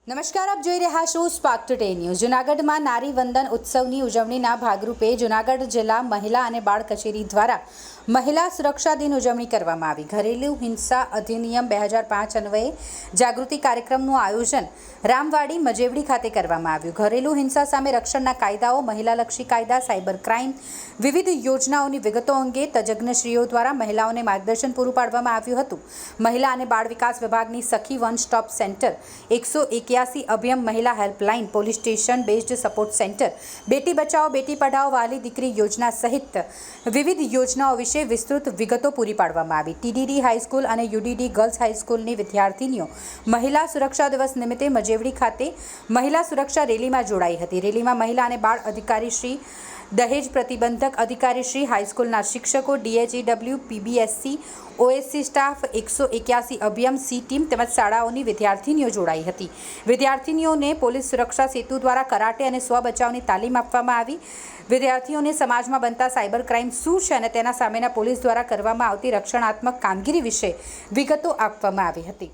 નમસ્કાર, આપ જોઈ રહ્યા છો સ્પાર્ક ટુડે ન્યૂઝ। જૂનાગઢમાં નારી વંદન ઉત્સવની ઉજવણીના ભાગરૂપે જૂનાગઢ જિલ્લા મહિલા અને બાળ કચેરી દ્વારા મહિલા સુરક્ષા દિન ઉજવણી કરવામાં આવી। ઘરેલું હિંસા અધિનિયમ 2005 અન્વયે જાગૃતિ કાર્યક્રમનું આયોજન રામવાડી મજેવડી ખાતે કરવામાં આવ્યું। ઘરેલું હિંસા સામે રક્ષણના કાયદાઓ, મહિલાલક્ષી કાયદા, સાયબર ક્રાઇમ, વિવિધ યોજનાઓની વિગતો અંગે તજજ્ઞશ્રીઓ દ્વારા મહિલાઓને માર્ગદર્શન પૂરું પાડવામાં આવ્યું હતું। મહિલા અને બાળ વિકાસ વિભાગની સખી વન સ્ટોપ સેન્ટર, 181 અભયમ મહિલા helpline, police station based support centre, બેટી બચાવો બેટી પઢાઓ વાલી દીકરી યોજના સહિત વિવિધ યોજનાઓ વિશે વિસ્તૃત વિગતો પૂરી પાડવામાં આવી। ટીડીડી હાઈસ્કૂલ અને યુડીડી ગર્લ્સ હાઈસ્કૂલની વિદ્યાર્થીનીઓ મહિલા સુરક્ષા દિવસ નિમિત્તે મજેવડી ખાતે મહિલા સુરક્ષા રેલીમાં જોડાઈ હતી। રેલીમાં મહિલા અને બાળ અધિકારી શ્રી, દહેજ પ્રતિબંધક અધિકારી શ્રી, હાઈસ્કૂલના શિક્ષકો, DHEW, PBSC, OSC staff, 181 Abhayam C team તેમજ શાળાઓની વિદ્યાર્થીનીઓ જોડાઈ હતી। વિદ્યાર્થીનીઓને પોલીસ સુરક્ષા સેતુ દ્વારા કરાટે અને સ્વ બચાવની તાલીમ આપવામાં આવી। વિદ્યાર્થીઓને સમાજમાં બનતા સાયબર ક્રાઇમ શું છે અને તેના સામેના પોલીસ દ્વારા કરવામાં આવતી રક્ષણાત્મક કામગીરી વિશે વિગતો આપવામાં આવી હતી।